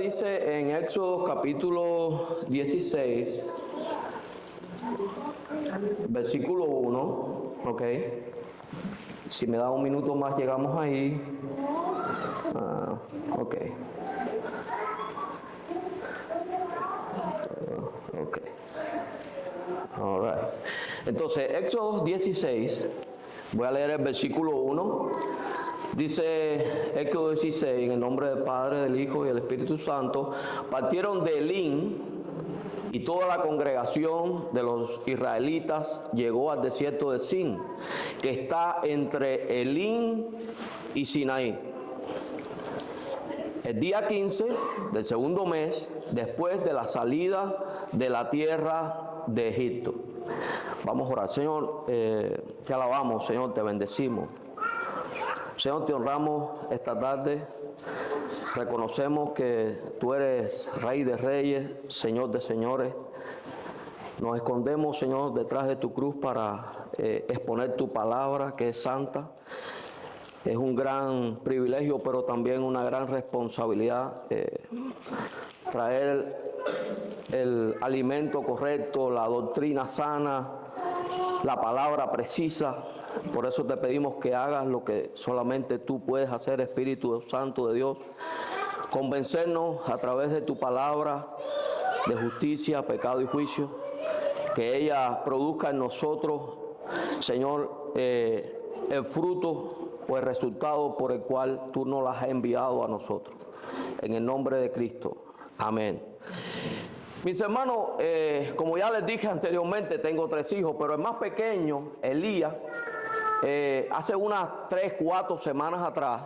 dice en Éxodo capítulo 16, versículo 1, ok. Si me da un minuto más llegamos ahí. Ok. Ok. All right. Entonces, Éxodo 16, voy a leer el versículo 1. Dice Éxodo 16, en el nombre del Padre, del Hijo y del Espíritu Santo, partieron de Elín y toda la congregación de los israelitas llegó al desierto de Sin, que está entre Elín y Sinaí. El día 15 del segundo mes, después de la salida de la tierra de Egipto. Vamos a orar. Señor, te alabamos, Señor, te bendecimos. Señor, te honramos esta tarde. Reconocemos que tú eres Rey de Reyes, Señor de Señores. Nos escondemos, Señor, detrás de tu cruz para exponer tu palabra, que es santa. Es un gran privilegio, pero también una gran responsabilidad traer el alimento correcto, la doctrina sana, la palabra precisa. Por eso te pedimos que hagas lo que solamente tú puedes hacer, Espíritu Santo de Dios. Convencernos a través de tu palabra de justicia, pecado y juicio. Que ella produzca en nosotros, Señor, el fruto o el resultado por el cual tú nos las has enviado a nosotros. En el nombre de Cristo. Amén. Mis hermanos, como ya les dije anteriormente, tengo 3 hijos, pero el más pequeño, Elías, hace unas 3, 4 semanas atrás,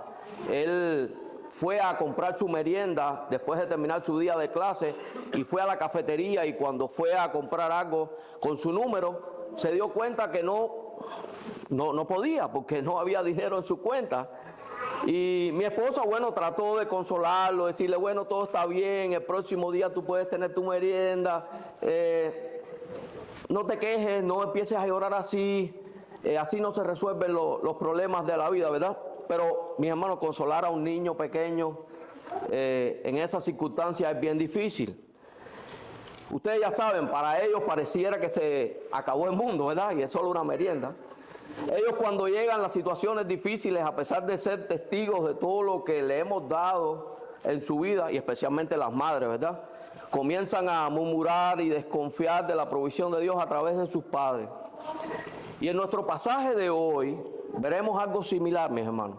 él fue a comprar su merienda después de terminar su día de clase y fue a la cafetería, y cuando fue a comprar algo con su número, se dio cuenta que no podía porque no había dinero en su cuenta. Y mi esposa, bueno, trató de consolarlo, decirle, bueno, todo está bien, el próximo día tú puedes tener tu merienda, no te quejes, no empieces a llorar así, así no se resuelven los problemas de la vida, ¿verdad? Pero, mis hermanos, consolar a un niño pequeño en esas circunstancias es bien difícil. Ustedes ya saben, para ellos pareciera que se acabó el mundo, ¿verdad? Y es solo una merienda. Ellos, cuando llegan las situaciones difíciles, a pesar de ser testigos de todo lo que le hemos dado en su vida, y especialmente las madres, ¿verdad?, comienzan a murmurar y desconfiar de la provisión de Dios a través de sus padres. Y en nuestro pasaje de hoy veremos algo similar, mis hermanos.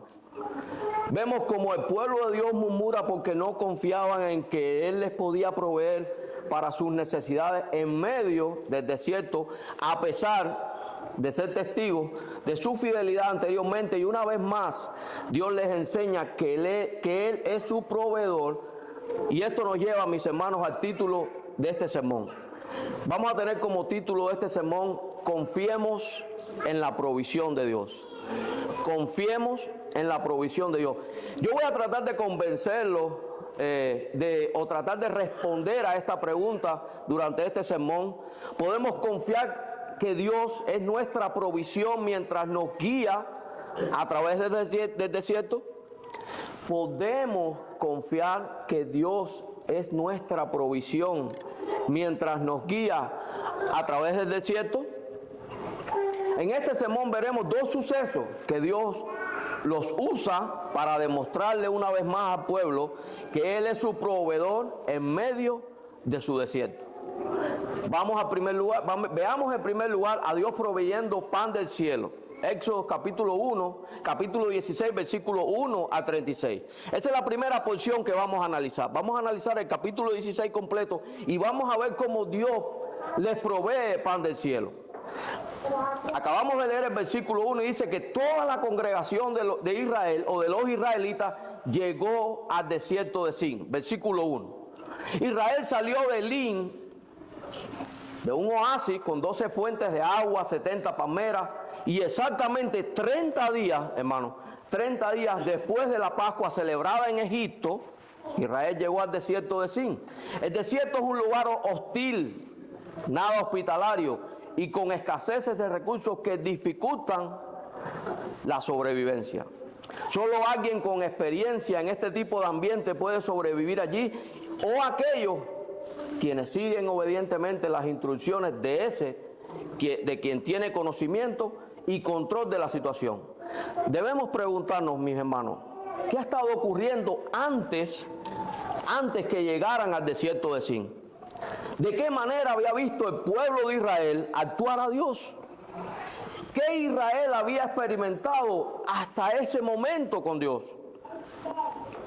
Vemos como el pueblo de Dios murmura porque no confiaban en que Él les podía proveer para sus necesidades en medio del desierto, a pesar de ser testigos de su fidelidad anteriormente. Y una vez más, Dios les enseña que Él es su proveedor. Y esto nos lleva, mis hermanos, al título de este sermón. Vamos a tener como título de este sermón: confiemos en la provisión de Dios. Confiemos en la provisión de Dios. Yo voy a tratar de convencerlo o tratar de responder a esta pregunta durante este sermón. ¿Podemos confiar que Dios es nuestra provisión mientras nos guía a través del desierto? ¿Podemos confiar que Dios es nuestra provisión mientras nos guía a través del desierto? En este sermón veremos 2 sucesos que Dios los usa para demostrarle una vez más al pueblo que Él es su proveedor en medio de su desierto. Veamos en primer lugar a Dios proveyendo pan del cielo. Éxodo capítulo 16, versículo 1 a 36. Esa es la primera porción que vamos a analizar. Vamos a analizar el capítulo 16 completo y vamos a ver cómo Dios les provee pan del cielo. Acabamos de leer el versículo 1 y dice que toda la congregación de Israel o de los israelitas llegó al desierto de Sin. Versículo 1. Israel salió de Elín, de un oasis con 12 fuentes de agua, 70 palmeras, y exactamente 30 días, hermanos, 30 días después de la Pascua celebrada en Egipto, Israel llegó al desierto de Sin. El desierto es un lugar hostil, nada hospitalario, y con escaseces de recursos que dificultan la sobrevivencia. Solo alguien con experiencia en este tipo de ambiente puede sobrevivir allí, o aquellos quienes siguen obedientemente las instrucciones de quien tiene conocimiento y control de la situación. Debemos preguntarnos, mis hermanos, ¿qué ha estado ocurriendo antes que llegaran al desierto de Sin? ¿De qué manera había visto el pueblo de Israel actuar a Dios? ¿Qué Israel había experimentado hasta ese momento con Dios?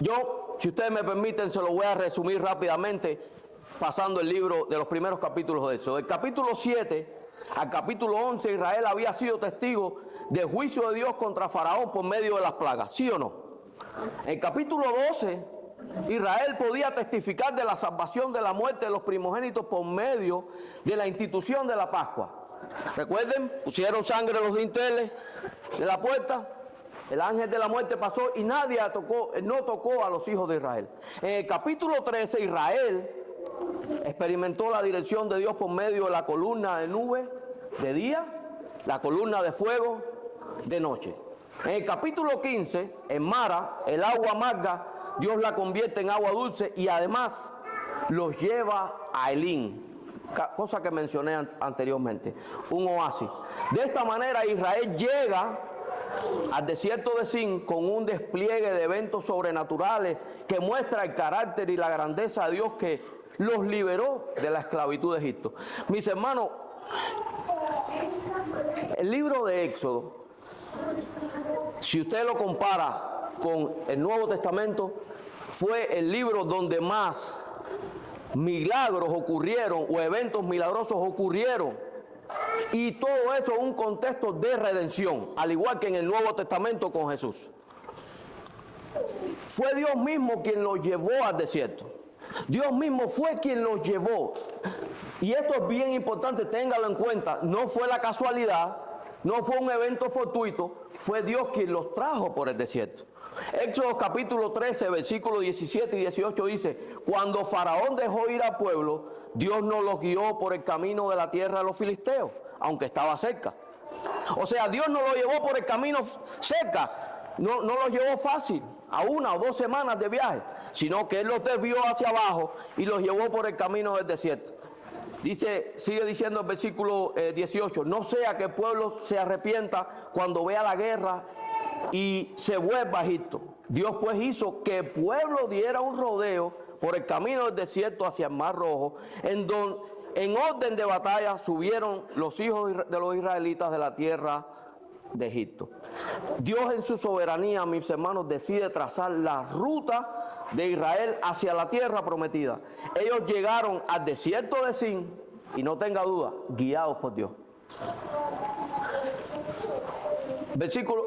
Yo, si ustedes me permiten, se lo voy a resumir rápidamente pasando el libro de los primeros capítulos de eso. Del capítulo 7 al capítulo 11, Israel había sido testigo del juicio de Dios contra Faraón por medio de las plagas, ¿sí o no? En el capítulo 12, Israel podía testificar de la salvación de la muerte de los primogénitos por medio de la institución de la Pascua. Recuerden, pusieron sangre en los dinteles de la puerta, el ángel de la muerte pasó y nadie no tocó a los hijos de Israel. En el capítulo 13, Israel experimentó la dirección de Dios por medio de la columna de nube de día, la columna de fuego de noche. En el capítulo 15, en Mara, el agua amarga, Dios la convierte en agua dulce y además los lleva a Elín, cosa que mencioné anteriormente, un oasis. De esta manera Israel llega al desierto de Sin con un despliegue de eventos sobrenaturales que muestra el carácter y la grandeza de Dios que los liberó de la esclavitud de Egipto. Mis hermanos, el libro de Éxodo, si usted lo compara con el Nuevo Testamento, fue el libro donde más milagros ocurrieron o eventos milagrosos ocurrieron. Y todo eso en un contexto de redención, al igual que en el Nuevo Testamento con Jesús. Fue Dios mismo quien los llevó al desierto. Dios mismo fue quien los llevó. Y esto es bien importante, téngalo en cuenta. No fue la casualidad, no fue un evento fortuito, fue Dios quien los trajo por el desierto. Éxodo capítulo 13, versículos 17 y 18 dice: cuando Faraón dejó ir al pueblo, Dios no los guió por el camino de la tierra de los filisteos, aunque estaba cerca. O sea, Dios no lo llevó por el camino cerca, no los llevó fácil, a 1 o 2 semanas de viaje, sino que Él los desvió hacia abajo y los llevó por el camino del desierto. Sigue diciendo el versículo 18, no sea que el pueblo se arrepienta cuando vea la guerra y se vuelva a Egipto. Dios pues hizo que el pueblo diera un rodeo por el camino del desierto hacia el Mar Rojo, en orden de batalla subieron los hijos de los israelitas de la tierra de Egipto. Dios en su soberanía, mis hermanos, decide trazar la ruta de Israel hacia la tierra prometida. Ellos llegaron al desierto de Sin, y no tenga duda, guiados por Dios.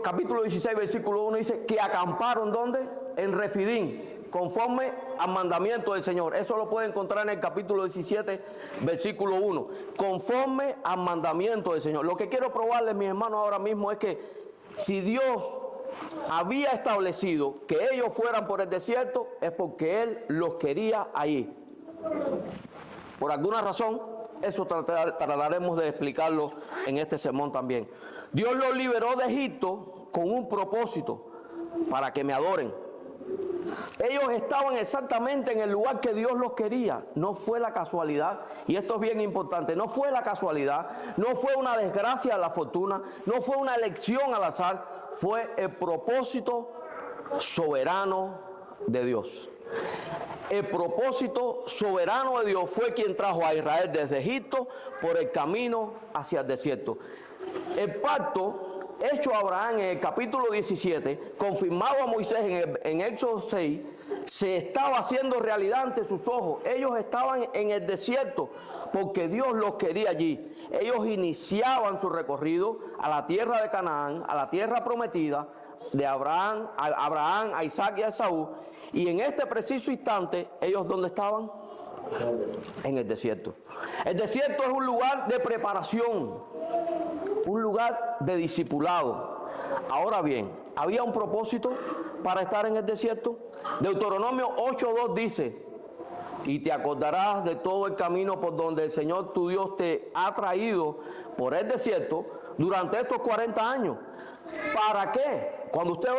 Capítulo 16, versículo 1 dice que acamparon ¿dónde? En Refidín, conforme al mandamiento del Señor. Eso lo puede encontrar en el capítulo 17, versículo 1. Conforme al mandamiento del Señor. Lo que quiero probarles, mis hermanos, ahora mismo es que si Dios había establecido que ellos fueran por el desierto, es porque Él los quería allí. Por alguna razón, eso trataremos de explicarlo en este sermón también. Dios los liberó de Egipto con un propósito, para que me adoren. Ellos estaban exactamente en el lugar que Dios los quería. No fue la casualidad, y esto es bien importante, no fue la casualidad, no fue una desgracia a la fortuna, no fue una elección al azar, fue el propósito soberano de Dios. El propósito soberano de Dios fue quien trajo a Israel desde Egipto por el camino hacia el desierto. El pacto hecho a Abraham en el capítulo 17, confirmado a Moisés en Éxodo 6, se estaba haciendo realidad ante sus ojos. Ellos estaban en el desierto porque Dios los quería allí. Ellos iniciaban su recorrido a la tierra de Canaán, a la tierra prometida de Abraham, a Isaac y a Esaú. Y en este preciso instante, ¿ellos dónde estaban? En el desierto. El desierto es un lugar de preparación, un lugar de discipulado. Ahora bien, ¿había un propósito para estar en el desierto? Deuteronomio 8:2 dice: y te acordarás de todo el camino por donde el Señor tu Dios te ha traído por el desierto durante estos 40 años. ¿Para qué? Cuando usted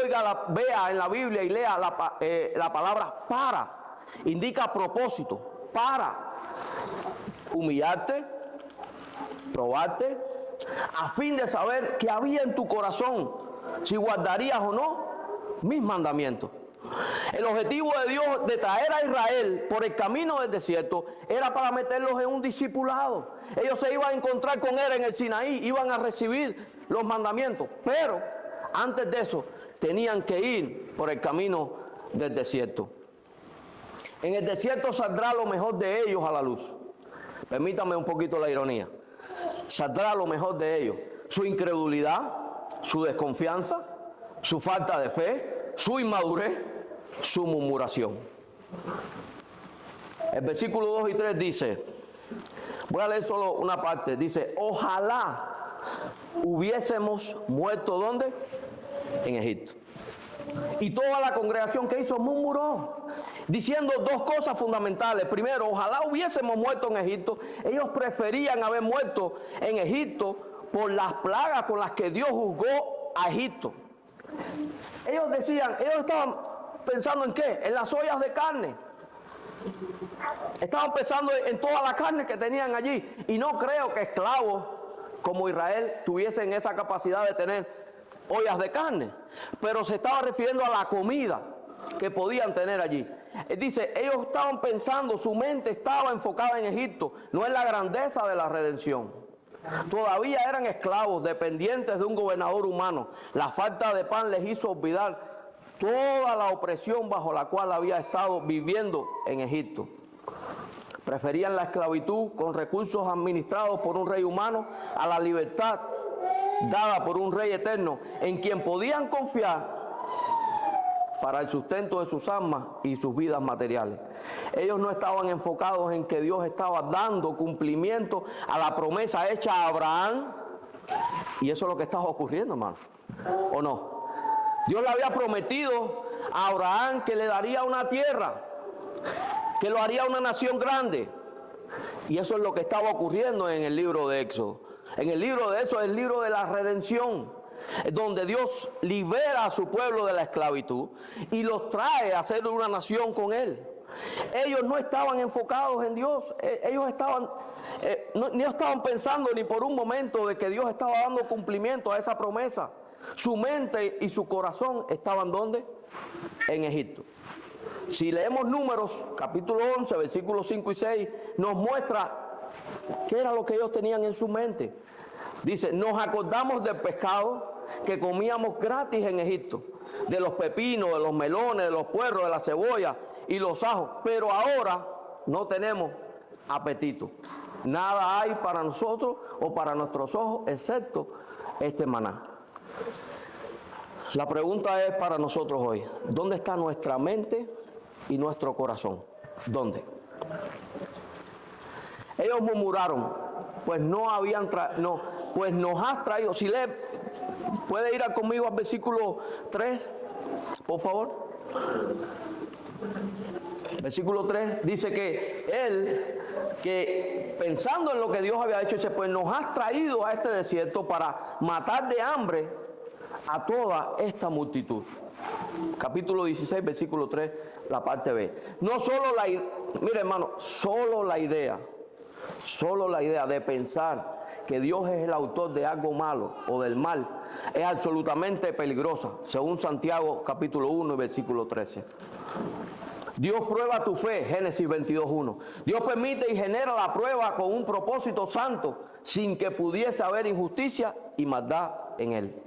vea en la Biblia y lea la palabra para, indica propósito, para humillarte, probarte, a fin de saber qué había en tu corazón, si guardarías o no mis mandamientos. El objetivo de Dios de traer a Israel por el camino del desierto era para meterlos en un discipulado. Ellos se iban a encontrar con él en el Sinaí, iban a recibir los mandamientos, pero antes de eso tenían que ir por el camino del desierto. En el desierto saldrá lo mejor de ellos a la luz. Permítanme un poquito la ironía. Saldrá lo mejor de ellos: su incredulidad, su desconfianza, su falta de fe, su inmadurez, su murmuración. El versículo 2 y 3 dice, voy a leer solo una parte, dice: ojalá hubiésemos muerto, ¿dónde? En Egipto. Y toda la congregación que hizo murmuró, diciendo dos cosas fundamentales. Primero, ojalá hubiésemos muerto en Egipto. Ellos preferían haber muerto en Egipto por las plagas con las que Dios juzgó a Egipto. Ellos decían, ellos estaban pensando ¿en qué? En las ollas de carne. Estaban pensando en toda la carne que tenían allí. Y no creo que esclavos como Israel tuviesen esa capacidad de tener ollas de carne, pero se estaba refiriendo a la comida que podían tener allí. Él dice, ellos estaban pensando, su mente estaba enfocada en Egipto, no en la grandeza de la redención. Todavía eran esclavos, dependientes de un gobernador humano. La falta de pan les hizo olvidar toda la opresión bajo la cual había estado viviendo en Egipto. Preferían la esclavitud con recursos administrados por un rey humano a la libertad dada por un rey eterno, en quien podían confiar para el sustento de sus almas y sus vidas materiales. Ellos no estaban enfocados en que Dios estaba dando cumplimiento a la promesa hecha a Abraham, y eso es lo que estaba ocurriendo, hermano, ¿o no? Dios le había prometido a Abraham que le daría una tierra, que lo haría una nación grande, y eso es lo que estaba ocurriendo en el libro de Éxodo. En el libro de eso, el libro de la redención, donde Dios libera a su pueblo de la esclavitud y los trae a ser una nación con Él. Ellos no estaban enfocados en Dios, ellos estaban, no estaban pensando ni por un momento de que Dios estaba dando cumplimiento a esa promesa. Su mente y su corazón estaban ¿dónde? En Egipto. Si leemos Números, capítulo 11, versículos 5 y 6, nos muestra qué era lo que ellos tenían en su mente. Dice, nos acordamos del pescado que comíamos gratis en Egipto, de los pepinos, de los melones, de los puerros, de la cebolla y los ajos, pero ahora no tenemos apetito. Nada hay para nosotros o para nuestros ojos excepto este maná. La pregunta es para nosotros hoy, ¿dónde está nuestra mente y nuestro corazón? ¿Dónde? Ellos murmuraron, pues no habían pues nos has traído. Si lee, puede ir conmigo al versículo 3, por favor. Versículo 3 dice que pensando en lo que Dios había hecho, dice, pues nos has traído a este desierto para matar de hambre a toda esta multitud. Capítulo 16, versículo 3, la parte B. No solo mire hermano, solo la idea de pensar que Dios es el autor de algo malo o del mal es absolutamente peligrosa, según Santiago capítulo 1 y versículo 13. Dios prueba tu fe, Génesis 22:1. Dios permite y genera la prueba con un propósito santo, sin que pudiese haber injusticia y maldad en él.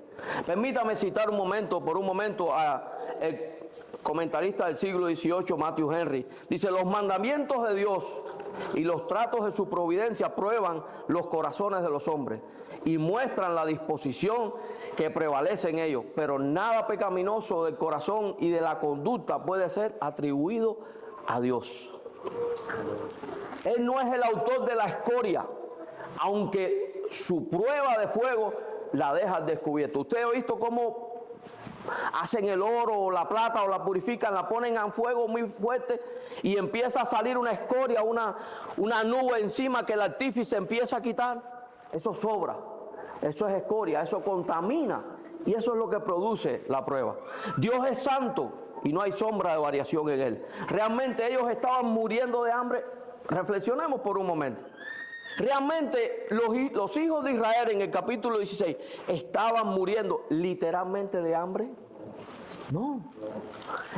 Permítame citar por un momento el comentarista del siglo XVIII, Matthew Henry. Dice, los mandamientos de Dios y los tratos de su providencia prueban los corazones de los hombres y muestran la disposición que prevalece en ellos, pero nada pecaminoso del corazón y de la conducta puede ser atribuido a Dios. Él no es el autor de la escoria, aunque su prueba de fuego la deja al descubierto. Usted ha visto cómo hacen el oro o la plata o la purifican, la ponen a fuego muy fuerte y empieza a salir una escoria, una nube encima que el artífice empieza a quitar. Eso sobra, eso es escoria, eso contamina y eso es lo que produce la prueba. Dios es santo y no hay sombra de variación en él. Realmente ellos estaban muriendo de hambre. Reflexionemos por un momento. Realmente los hijos de Israel en el capítulo 16 estaban muriendo literalmente de hambre. No.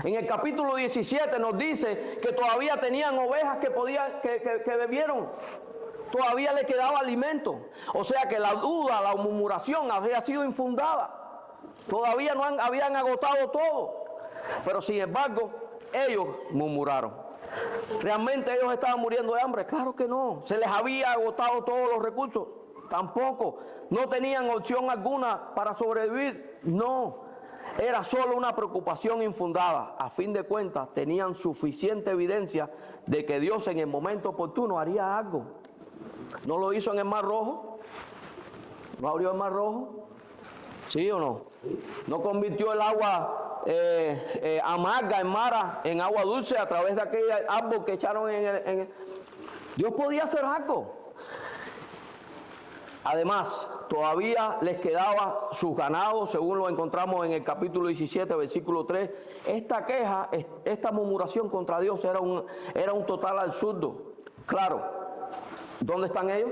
En el capítulo 17 nos dice que todavía tenían ovejas que bebieron. Todavía le quedaba alimento. O sea que la duda, la murmuración había sido infundada. Todavía no habían agotado todo. Pero sin embargo, ellos murmuraron. ¿Realmente ellos estaban muriendo de hambre? Claro que no. ¿Se les había agotado todos los recursos? Tampoco. ¿No tenían opción alguna para sobrevivir? No. Era solo una preocupación infundada. A fin de cuentas, tenían suficiente evidencia de que Dios en el momento oportuno haría algo. ¿No lo hizo en el Mar Rojo? ¿No abrió el Mar Rojo? ¿Sí o no? ¿No convirtió el agua amarga en agua dulce a través de aquel árbol que echaron en el... Dios podía hacer algo. Además, todavía les quedaba sus ganados, según lo encontramos en el capítulo 17, versículo 3. Esta queja, esta murmuración contra Dios era un total absurdo. Claro, ¿dónde están ellos?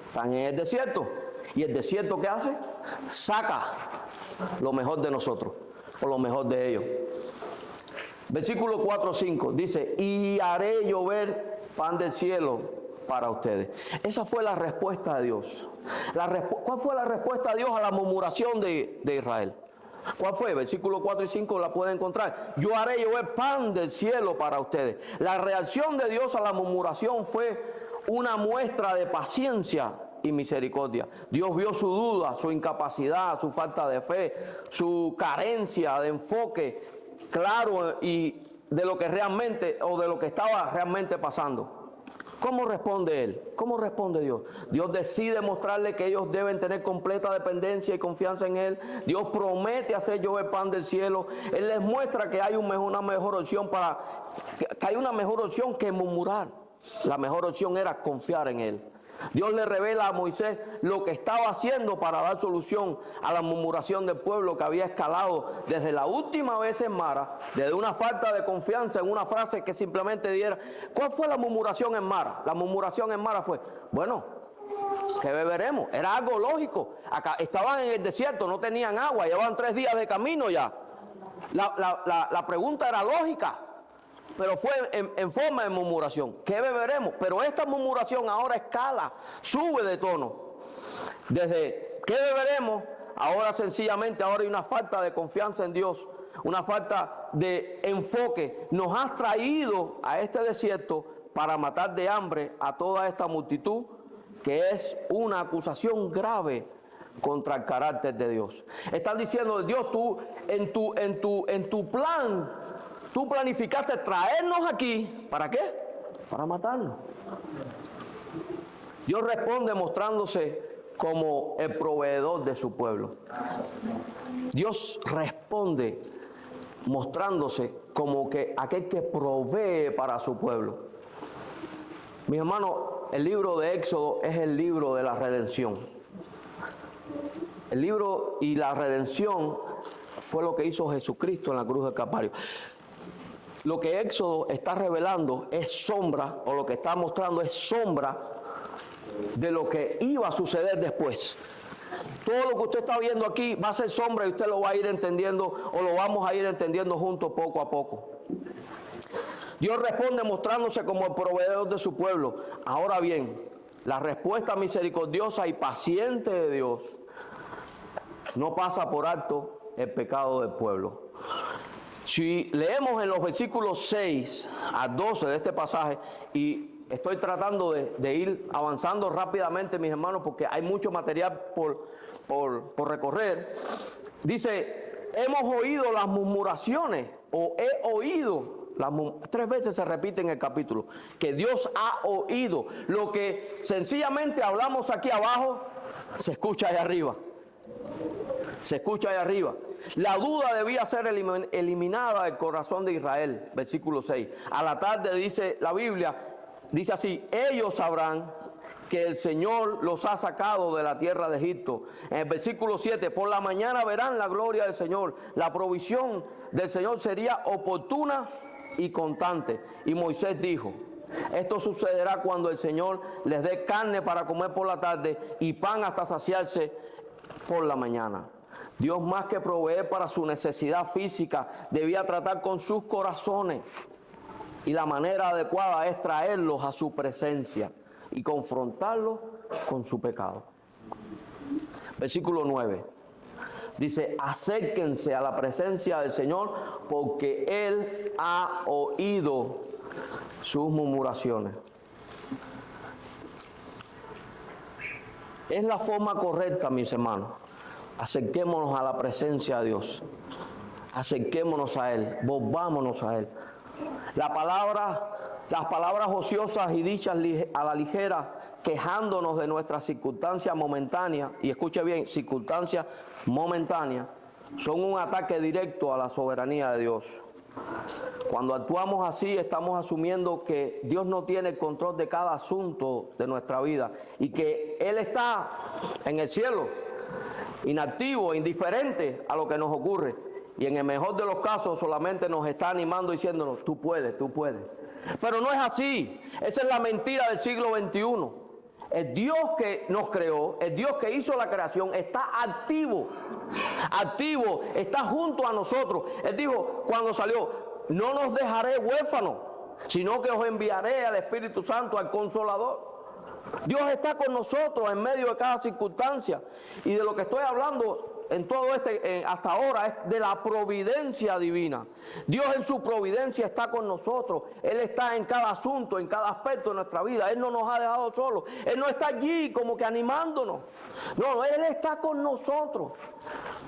Están en el desierto. ¿Y el desierto qué hace? Saca lo mejor de nosotros, o lo mejor de ellos. Versículo 4-5 dice, y haré llover pan del cielo para ustedes. Esa fue la respuesta de Dios. ¿Cuál fue la respuesta de Dios a la murmuración de Israel? ¿Cuál fue? Versículo 4 y 5 la pueden encontrar. Yo haré llover pan del cielo para ustedes. La reacción de Dios a la murmuración fue una muestra de paciencia y misericordia. Dios vio su duda, su incapacidad, su falta de fe, su carencia de enfoque claro y de lo que realmente o de lo que estaba realmente pasando. ¿Cómo responde Él? ¿Cómo responde Dios? Dios decide mostrarle que ellos deben tener completa dependencia y confianza en Él. Dios promete hacer llover pan del cielo. Él les muestra que hay una mejor opción que hay una mejor opción que murmurar. La mejor opción era confiar en Él. Dios le revela a Moisés lo que estaba haciendo para dar solución a la murmuración del pueblo que había escalado desde la última vez en Mara, desde una falta de confianza en una frase que simplemente diera. ¿Cuál fue la murmuración en Mara? La murmuración en Mara fue, bueno, ¿qué beberemos? Era algo lógico. Acá estaban en el desierto, no tenían agua, llevaban 3 días de camino ya. La pregunta era lógica. Pero fue en forma de murmuración. ¿Qué beberemos? Pero esta murmuración ahora escala, sube de tono. Desde ¿qué beberemos? Ahora sencillamente, ahora hay una falta de confianza en Dios, una falta de enfoque. Nos has traído a este desierto para matar de hambre a toda esta multitud, que es una acusación grave contra el carácter de Dios. Están diciendo, Dios, tú en tu plan, tú planificaste traernos aquí, ¿para qué? Para matarnos. Dios responde mostrándose como el proveedor de su pueblo. Dios responde mostrándose como que aquel que provee para su pueblo. Mis hermanos, el libro de Éxodo es el libro de la redención. El libro y la redención fue lo que hizo Jesucristo en la cruz del Calvario. Lo que Éxodo está revelando es sombra, o lo que está mostrando es sombra de lo que iba a suceder después. Todo lo que usted está viendo aquí va a ser sombra y usted lo va a ir entendiendo, o lo vamos a ir entendiendo juntos poco a poco. Dios responde mostrándose como el proveedor de su pueblo. Ahora bien, la respuesta misericordiosa y paciente de Dios no pasa por alto el pecado del pueblo. Si leemos en los versículos 6 a 12 de este pasaje, y estoy tratando de ir avanzando rápidamente, mis hermanos, porque hay mucho material por recorrer, dice, hemos oído las murmuraciones, o he oído, 3 veces se repite en el capítulo, que Dios ha oído. Lo que sencillamente hablamos aquí abajo, se escucha allá arriba. Se escucha allá arriba. La duda debía ser eliminada del corazón de Israel, versículo 6. A la tarde dice la Biblia, dice así, ellos sabrán que el Señor los ha sacado de la tierra de Egipto. En el versículo 7, por la mañana verán la gloria del Señor. La provisión del Señor sería oportuna y constante. Y Moisés dijo, esto sucederá cuando el Señor les dé carne para comer por la tarde y pan hasta saciarse por la mañana. Dios, más que proveer para su necesidad física, debía tratar con sus corazones. Y la manera adecuada es traerlos a su presencia y confrontarlos con su pecado. Versículo 9. Dice, acérquense a la presencia del Señor porque Él ha oído sus murmuraciones. Es la forma correcta, mis hermanos. Acerquémonos a la presencia de Dios. Acerquémonos a Él. Volvámonos a Él. Las palabras ociosas y dichas a la ligera, quejándonos de nuestras circunstancias momentáneas, y escuche bien, circunstancias momentáneas, son un ataque directo a la soberanía de Dios. Cuando actuamos así, estamos asumiendo que Dios no tiene el control de cada asunto de nuestra vida y que Él está en el cielo, inactivo, indiferente a lo que nos ocurre. Y en el mejor de los casos solamente nos está animando diciéndonos, tú puedes, tú puedes. Pero no es así. Esa es la mentira del siglo XXI. El Dios que nos creó, el Dios que hizo la creación, está activo. Activo, está junto a nosotros. Él dijo cuando salió, no nos dejaré huérfanos, sino que os enviaré al Espíritu Santo, al Consolador. Dios está con nosotros en medio de cada circunstancia. Y de lo que estoy hablando en todo hasta ahora es de la providencia divina. Dios en su providencia está con nosotros. Él está en cada asunto, en cada aspecto de nuestra vida. Él no nos ha dejado solos. Él no está allí como que animándonos. No, Él está con nosotros.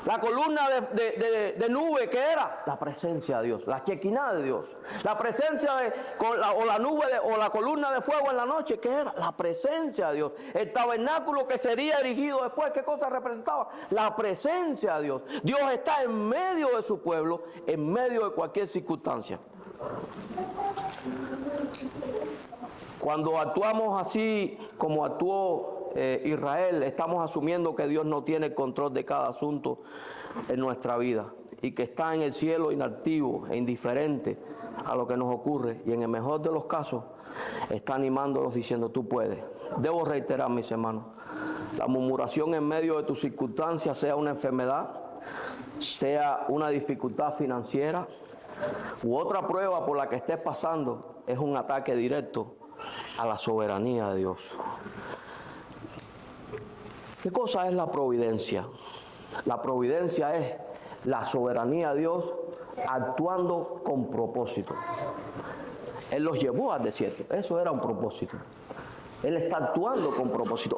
La columna de nube, ¿qué era? La presencia de Dios, la Shekinah de Dios. La presencia o la columna de fuego en la noche, ¿qué era? La presencia de Dios. El tabernáculo que sería erigido después, ¿qué cosa representaba? La presencia de Dios. Dios está en medio de su pueblo, en medio de cualquier circunstancia. Cuando actuamos así como actuó Israel, estamos asumiendo que Dios no tiene el control de cada asunto en nuestra vida y que está en el cielo inactivo e indiferente a lo que nos ocurre, y en el mejor de los casos está animándolos diciendo, tú puedes. Debo reiterar, mis hermanos, la murmuración en medio de tus circunstancias, sea una enfermedad, sea una dificultad financiera u otra prueba por la que estés pasando, es un ataque directo a la soberanía de Dios. ¿Qué cosa es la providencia? La providencia es la soberanía de Dios actuando con propósito. Él los llevó al desierto, eso era un propósito. Él está actuando con propósito.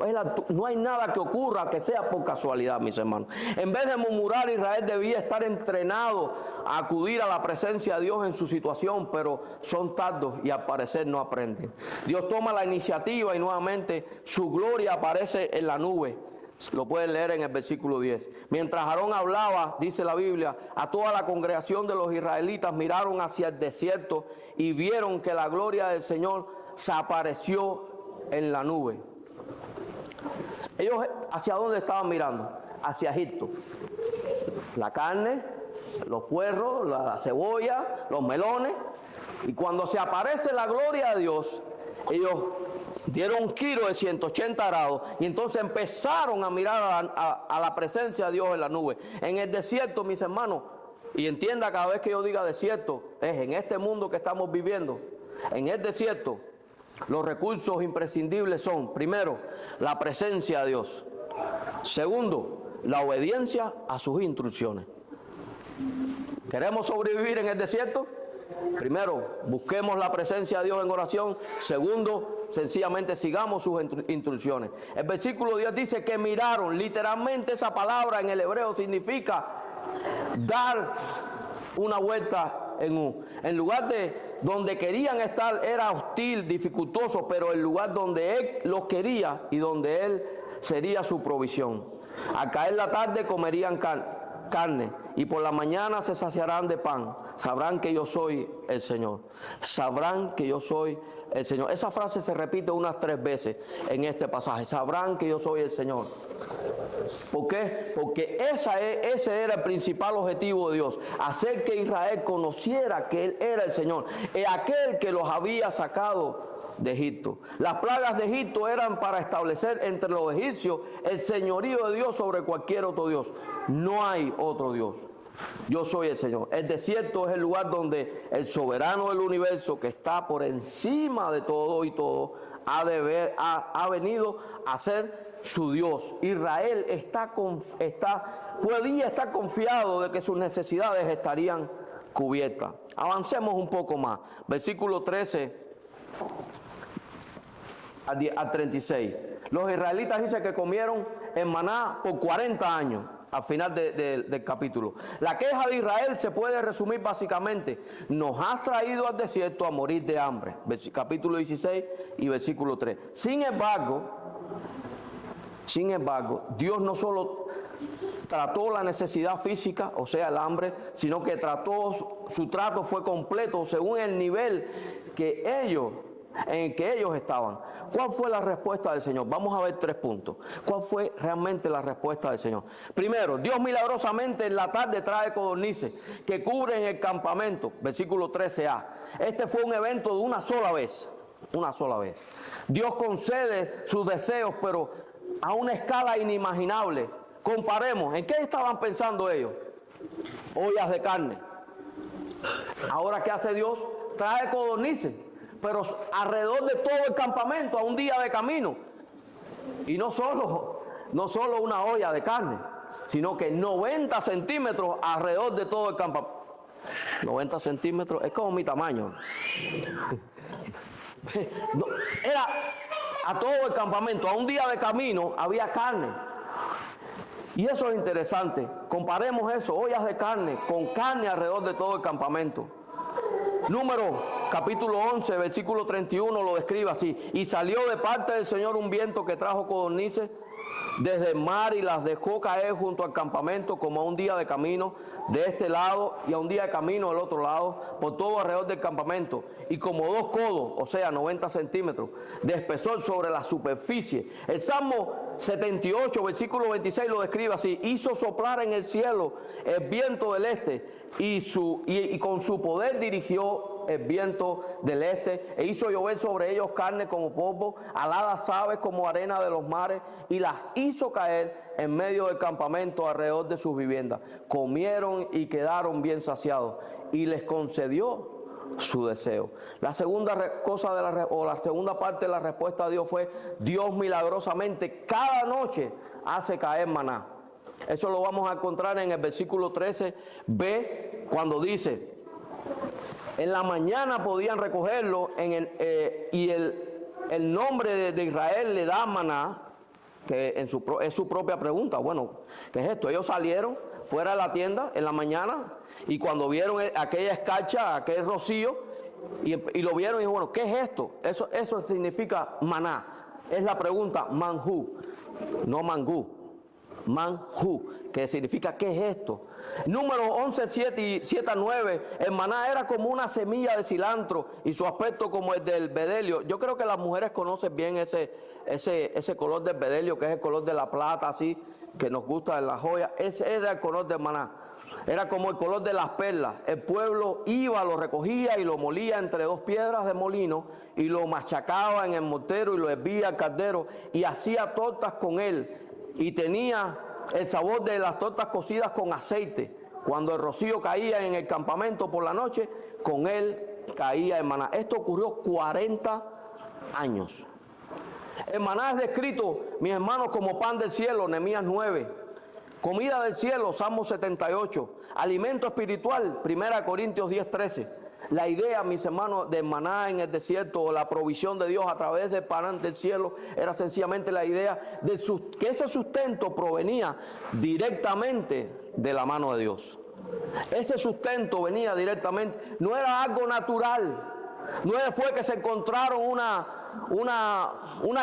No hay nada que ocurra que sea por casualidad, mis hermanos. En vez de murmurar, Israel debía estar entrenado a acudir a la presencia de Dios en su situación, pero son tardos y al parecer no aprenden. Dios toma la iniciativa y nuevamente su gloria aparece en la nube. Lo pueden leer en el versículo 10. Mientras Aarón hablaba, dice la Biblia, a toda la congregación de los israelitas miraron hacia el desierto y vieron que la gloria del Señor se apareció en la nube. Ellos, ¿hacia dónde estaban mirando? Hacia Egipto. La carne, los puerros, la cebolla, los melones. Y cuando se aparece la gloria de Dios, ellos dieron un giro de 180 grados y entonces empezaron a mirar a la presencia de Dios en la nube. En el desierto, mis hermanos, y entienda cada vez que yo diga desierto, es en este mundo que estamos viviendo, en el desierto, los recursos imprescindibles son, primero, la presencia de Dios. Segundo, la obediencia a sus instrucciones. ¿Queremos sobrevivir en el desierto? Primero, busquemos la presencia de Dios en oración. Segundo, sencillamente sigamos sus instrucciones. El versículo 10 dice que miraron. Literalmente esa palabra en el hebreo significa dar una vuelta en U. En lugar de donde querían estar era hostil, dificultoso, pero el lugar donde Él los quería y donde Él sería su provisión. Al caer la tarde comerían carne y por la mañana se saciarán de pan. Sabrán que yo soy el Señor. Sabrán que yo soy el Señor. Esa frase se repite unas 3 veces en este pasaje. Sabrán que yo soy el Señor. ¿Por qué? Porque ese era el principal objetivo de Dios, hacer que Israel conociera que Él era el Señor, aquel que los había sacado de Egipto. Las plagas de Egipto eran para establecer entre los egipcios el señorío de Dios sobre cualquier otro Dios. No hay otro Dios. Yo soy el Señor. El desierto es el lugar donde el soberano del universo, que está por encima de todo y todo, ha venido a ser su Dios. Israel podía estar confiado de que sus necesidades estarían cubiertas. Avancemos un poco más. Versículo 13 al 36. Los israelitas dicen que comieron en maná por 40 años. Al final del capítulo. La queja de Israel se puede resumir básicamente: nos has traído al desierto a morir de hambre. Capítulo 16 y versículo 3. Sin embargo, Dios no solo trató la necesidad física, o sea, el hambre, sino que su trato fue completo según el nivel en el que ellos estaban. ¿Cuál fue la respuesta del Señor? Vamos a ver 3 puntos. ¿Cuál fue realmente la respuesta del Señor? Primero, Dios milagrosamente en la tarde trae codornices que cubren el campamento. Versículo 13a. Este fue un evento de una sola vez. Una sola vez. Dios concede sus deseos, pero a una escala inimaginable. Comparemos. ¿En qué estaban pensando ellos? Ollas de carne. Ahora, ¿qué hace Dios? Trae codornices, pero alrededor de todo el campamento, a un día de camino. Y no solo una olla de carne, sino que 90 centímetros alrededor de todo el campamento. 90 centímetros es como mi tamaño. Era a todo el campamento, a un día de camino había carne. Y eso es interesante. Comparemos eso, ollas de carne, con carne alrededor de todo el campamento. Capítulo 11, versículo 31 lo describe así: y salió de parte del Señor un viento que trajo codornices desde el mar y las dejó caer junto al campamento, como a un día de camino de este lado y a un día de camino del otro lado, por todo alrededor del campamento, y como 2 codos, o sea 90 centímetros de espesor sobre la superficie. El Salmo 78, versículo 26 lo describe así: hizo soplar en el cielo el viento del este, y con su poder dirigió el viento del este, e hizo llover sobre ellos carne como polvo, aladas aves como arena de los mares, y las hizo caer en medio del campamento alrededor de sus viviendas. Comieron y quedaron bien saciados, y les concedió su deseo. La segunda la segunda parte de la respuesta de Dios fue: Dios milagrosamente cada noche hace caer maná. Eso lo vamos a encontrar en el versículo 13b, cuando dice: en la mañana podían recogerlo y el nombre de Israel le da maná, que es su propia pregunta. Bueno, ¿qué es esto? Ellos salieron fuera de la tienda en la mañana y cuando vieron aquella escarcha, aquel rocío, y lo vieron y dijeron: bueno, ¿qué es esto? Eso significa maná. Es la pregunta manjú, no mangú. Manjú, que significa ¿qué es esto? Número 11, 7 a 9, el maná era como una semilla de cilantro y su aspecto como el del bedelio. Yo creo que las mujeres conocen bien ese color del bedelio, que es el color de la plata, así, que nos gusta en las joyas. Ese era el color del maná. Era como el color de las perlas. El pueblo iba, lo recogía y lo molía entre 2 piedras de molino y lo machacaba en el mortero y lo hervía al caldero y hacía tortas con él. Y tenía el sabor de las tortas cocidas con aceite. Cuando el rocío caía en el campamento por la noche, con él caía el maná. Esto ocurrió 40 años. El maná es descrito, mis hermanos, como pan del cielo, Nehemías 9. Comida del cielo, Salmo 78. Alimento espiritual, 1 Corintios 10:13. La idea, mis hermanos, del maná en el desierto, o la provisión de Dios a través del pan del cielo, era sencillamente la idea de que ese sustento provenía directamente de la mano de Dios. Ese sustento venía directamente, no era algo natural. No fue que se encontraron una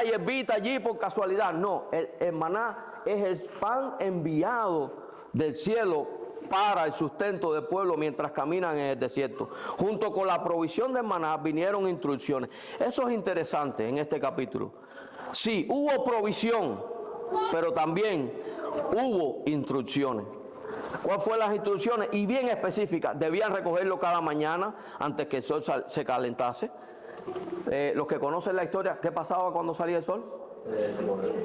hierbita allí por casualidad. No, el maná es el pan enviado del cielo para el sustento del pueblo mientras caminan en el desierto. Junto con la provisión del maná vinieron instrucciones. Eso es interesante en este capítulo. Sí, hubo provisión, pero también hubo instrucciones. ¿Cuáles fueron las instrucciones? Y bien específicas. Debían recogerlo cada mañana antes que el sol se calentase. Los que conocen la historia, ¿qué pasaba cuando salía el sol?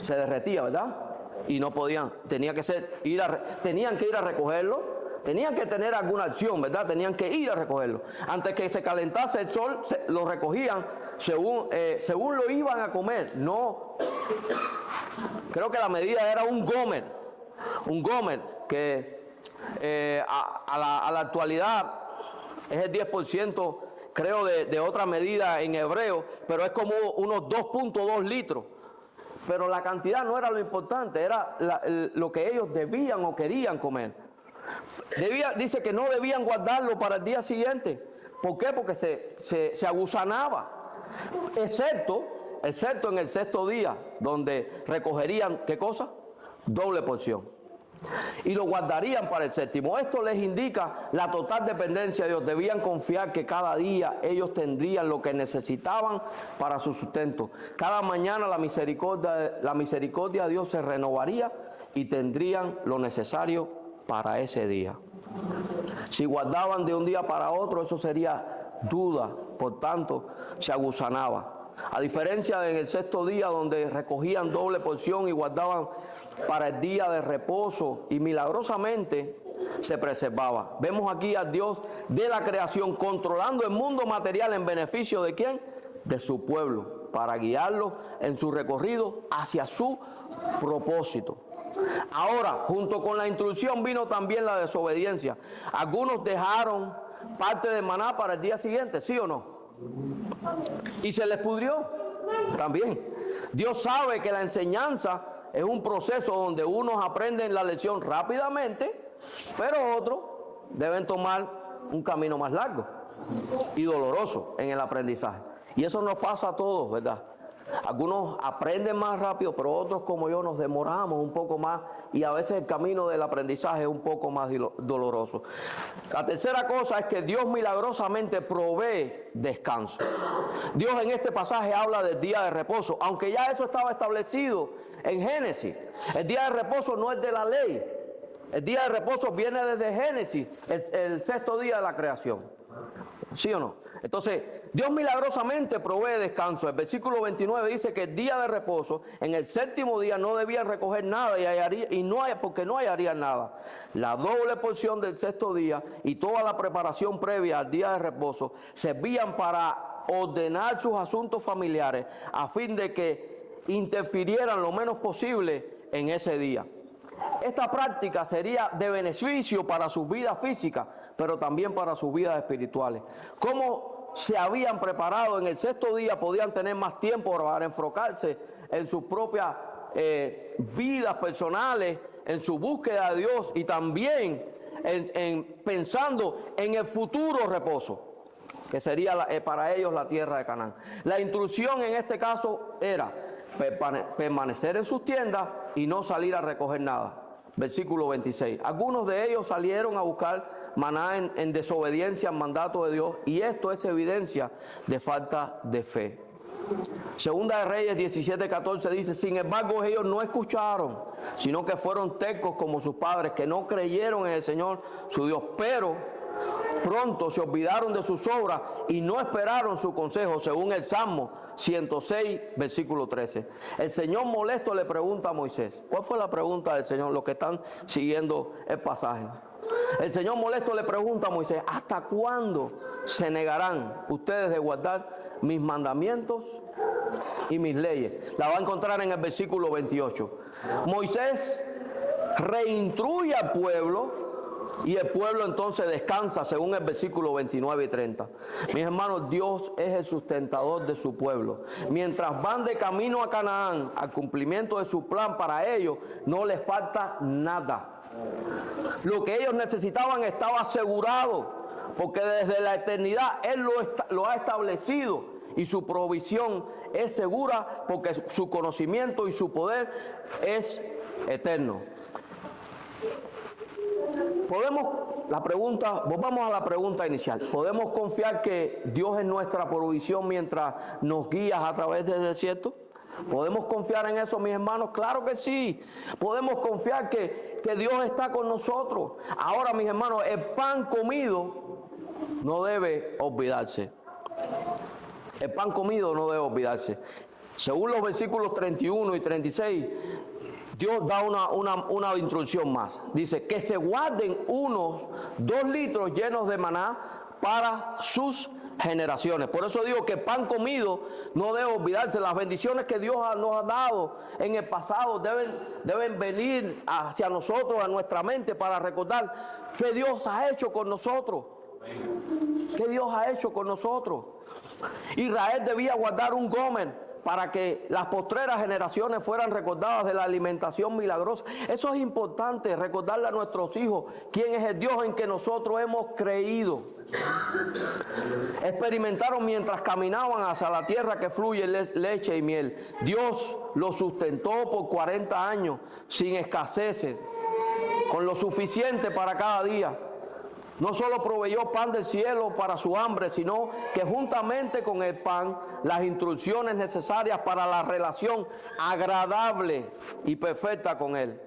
Se derretía, ¿verdad? Y no podían, tenían que ir a recogerlo, tenían que tener alguna acción, ¿verdad? Tenían que ir a recogerlo. Antes que se calentase el sol, lo recogían según lo iban a comer. No, creo que la medida era un gomer que a la actualidad es el 10%, creo, de otra medida en hebreo, pero es como unos 2.2 litros. Pero la cantidad no era lo importante, era lo que ellos debían o querían comer. Dice que no debían guardarlo para el día siguiente. ¿Por qué? Porque se agusanaba. Excepto en el sexto día, donde recogerían, ¿qué cosa? Doble porción. Y lo guardarían para el séptimo. Esto les indica la total dependencia de Dios. Debían confiar que cada día ellos tendrían lo que necesitaban para su sustento. Cada mañana la misericordia de Dios se renovaría y tendrían lo necesario para ese día. Si guardaban de un día para otro, eso sería duda, por tanto, se agusanaba. A diferencia del sexto día, donde recogían doble porción y guardaban para el día de reposo, y milagrosamente se preservaba. Vemos aquí a Dios de la creación controlando el mundo material en beneficio ¿de quién? De su pueblo, para guiarlo en su recorrido hacia su propósito. Ahora, junto con la instrucción vino también la desobediencia. Algunos dejaron parte del maná para el día siguiente, ¿sí o no? Y se les pudrió también. Dios sabe que la enseñanza es un proceso donde unos aprenden la lección rápidamente, pero otros deben tomar un camino más largo y doloroso en el aprendizaje. Y eso nos pasa a todos, ¿verdad? Algunos aprenden más rápido, pero otros como yo nos demoramos un poco más y a veces el camino del aprendizaje es un poco más doloroso. La tercera cosa es que Dios milagrosamente provee descanso. Dios en este pasaje habla del día de reposo, aunque ya eso estaba establecido en Génesis. El día de reposo no es de la ley. El día de reposo viene desde Génesis, el sexto día de la creación. ¿Sí o no? Entonces, Dios milagrosamente provee descanso. El versículo 29 dice que el día de reposo, en el séptimo día no debían recoger nada porque no hallarían nada. La doble porción del sexto día y toda la preparación previa al día de reposo servían para ordenar sus asuntos familiares a fin de que interfirieran lo menos posible en ese día. Esta práctica sería de beneficio para sus vidas físicas, pero también para sus vidas espirituales. Como se habían preparado en el sexto día, podían tener más tiempo para enfocarse en sus propias vidas personales, en su búsqueda de Dios y también pensando en el futuro reposo, que sería para ellos la tierra de Canaán. La instrucción en este caso era permanecer en sus tiendas y no salir a recoger nada. Versículo 26. Algunos de ellos salieron a buscar maná en desobediencia al mandato de Dios, y esto es evidencia de falta de fe. Segunda de Reyes 17:14 dice: sin embargo ellos no escucharon, sino que fueron tercos como sus padres, que no creyeron en el Señor su Dios, pero pronto se olvidaron de sus obras y no esperaron su consejo, según el Salmo 106, versículo 13. El Señor molesto le pregunta a Moisés. ¿Cuál fue la pregunta del Señor? Los que están siguiendo el pasaje. El Señor molesto le pregunta a Moisés: ¿hasta cuándo se negarán ustedes de guardar mis mandamientos y mis leyes? La va a encontrar en el versículo 28. Moisés reinstruye al pueblo y el pueblo entonces descansa, según el versículo 29 y 30. Mis hermanos, Dios es el sustentador de su pueblo. Mientras van de camino a Canaán, al cumplimiento de su plan para ellos, no les falta nada. Lo que ellos necesitaban estaba asegurado, porque desde la eternidad Él lo ha establecido, y su provisión es segura porque su conocimiento y su poder es eterno. volvamos a la pregunta inicial. ¿Podemos confiar que Dios es nuestra provisión mientras nos guías a través del desierto? ¿Podemos confiar en eso, mis hermanos? Claro que sí. Podemos confiar que Dios está con nosotros. Ahora, mis hermanos, el pan comido no debe olvidarse. El pan comido no debe olvidarse. Según los versículos 31 y 36, Dios da una instrucción más. Dice que se guarden unos 2 litros llenos de maná para sus generaciones. Por eso digo que el pan comido no debe olvidarse. Las bendiciones que Dios nos ha dado en el pasado deben venir hacia nosotros, a nuestra mente, para recordar que Dios ha hecho con nosotros. ¿Qué Dios ha hecho con nosotros? Israel debía guardar un gomer para que las postreras generaciones fueran recordadas de la alimentación milagrosa. Eso es importante, recordarle a nuestros hijos quién es el Dios en que nosotros hemos creído. Experimentaron mientras caminaban hacia la tierra que fluye leche y miel. Dios los sustentó por 40 años sin escaseces, con lo suficiente para cada día. No solo proveyó pan del cielo para su hambre, sino que juntamente con el pan, las instrucciones necesarias para la relación agradable y perfecta con Él.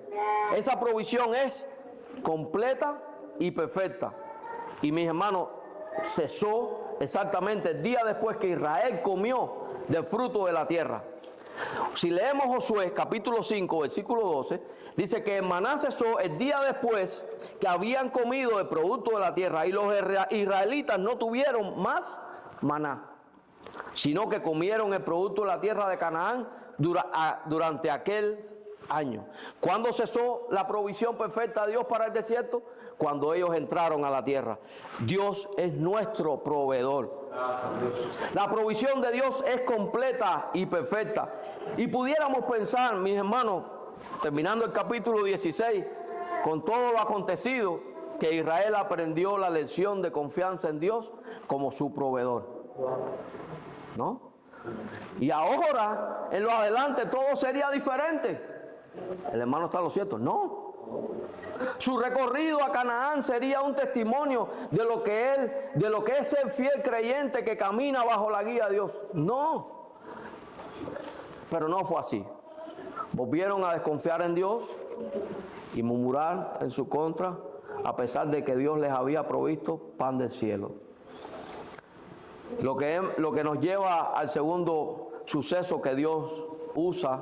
Esa provisión es completa y perfecta. Y mis hermanos, cesó exactamente el día después que Israel comió del fruto de la tierra. Si leemos Josué capítulo 5, versículo 12, dice que el maná cesó el día después que habían comido el producto de la tierra, y los israelitas no tuvieron más maná, sino que comieron el producto de la tierra de Canaán durante aquel año. ¿Cuándo cesó la provisión perfecta de Dios para el desierto? Cuando ellos entraron a la tierra. Dios es nuestro proveedor. La provisión de Dios es completa y perfecta. Y pudiéramos pensar, mis hermanos, terminando el capítulo 16, con todo lo acontecido, que Israel aprendió la lección de confianza en Dios como su proveedor. ¿No? Y ahora, en lo adelante, todo sería diferente. ¿El hermano está a lo cierto? No. Su recorrido a Canaán sería un testimonio de lo que es ser fiel creyente que camina bajo la guía de Dios. No. Pero no fue así. Volvieron a desconfiar en Dios y murmurar en su contra, a pesar de que Dios les había provisto pan del cielo. Lo que nos lleva al segundo suceso que Dios usa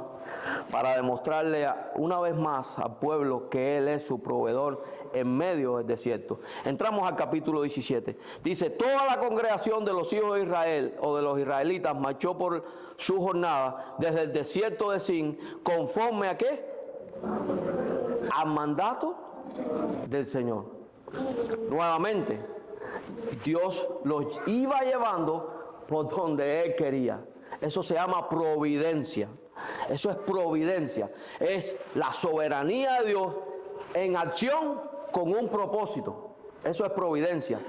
para demostrarle una vez más al pueblo que Él es su proveedor en medio del desierto. Entramos al capítulo 17. Dice, toda la congregación de los hijos de Israel o de los israelitas marchó por su jornada desde el desierto de Sin, conforme a ¿qué? Al mandato del Señor. Nuevamente, Dios los iba llevando por donde Él quería. Eso se llama providencia. Eso es providencia. Es la soberanía de Dios en acción con un propósito. Eso es providencia.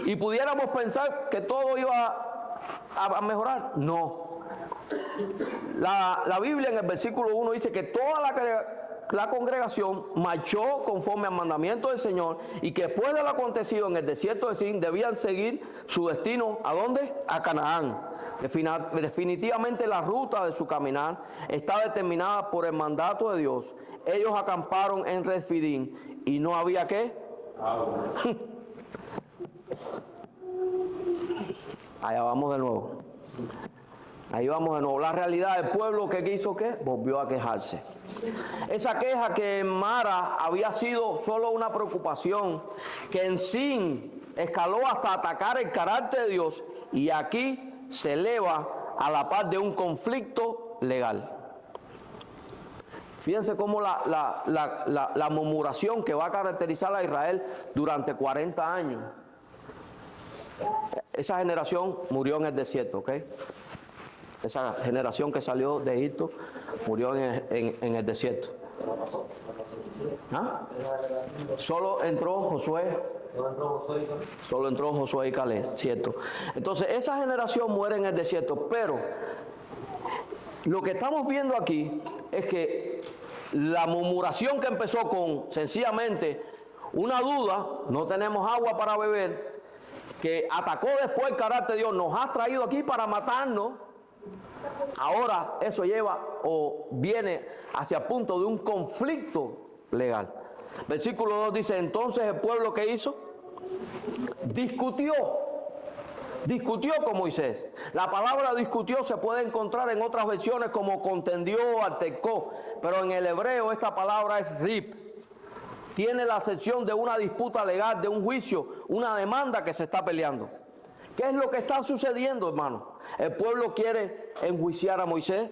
Y pudiéramos pensar que todo iba a mejorar. No. La Biblia en el versículo 1 dice que toda la congregación marchó conforme al mandamiento del Señor, y que después de lo acontecido en el desierto de Sin debían seguir su destino. ¿A dónde? A Canaán. Definitivamente la ruta de su caminar está determinada por el mandato de Dios. Ellos acamparon en Refidim y no había ¿qué? Allá vamos de nuevo. Ahí vamos de nuevo. La realidad del pueblo que hizo ¿qué? Volvió a quejarse. Esa queja que en Mara había sido solo una preocupación, que en Sin escaló hasta atacar el carácter de Dios, y aquí se eleva a la par de un conflicto legal. Fíjense cómo la murmuración que va a caracterizar a Israel durante 40 años. Esa generación murió en el desierto, ¿ok? Esa generación que salió de Egipto murió en el desierto. ¿Ah? Solo entró Josué. Solo entró Josué y Caleb, cierto. Entonces esa generación muere en el desierto, pero lo que estamos viendo aquí es que la murmuración que empezó con sencillamente una duda, no tenemos agua para beber, que atacó después el carácter de Dios, nos has traído aquí para matarnos. Ahora eso lleva o viene hacia el punto de un conflicto legal. Versículo 2 dice, entonces el pueblo, ¿qué hizo? Discutió con Moisés. La palabra discutió se puede encontrar en otras versiones como contendió, altercó, pero en el hebreo esta palabra es rib. Tiene la acepción de una disputa legal, de un juicio, una demanda que se está peleando. ¿Qué es lo que está sucediendo, hermano? El pueblo quiere enjuiciar a Moisés,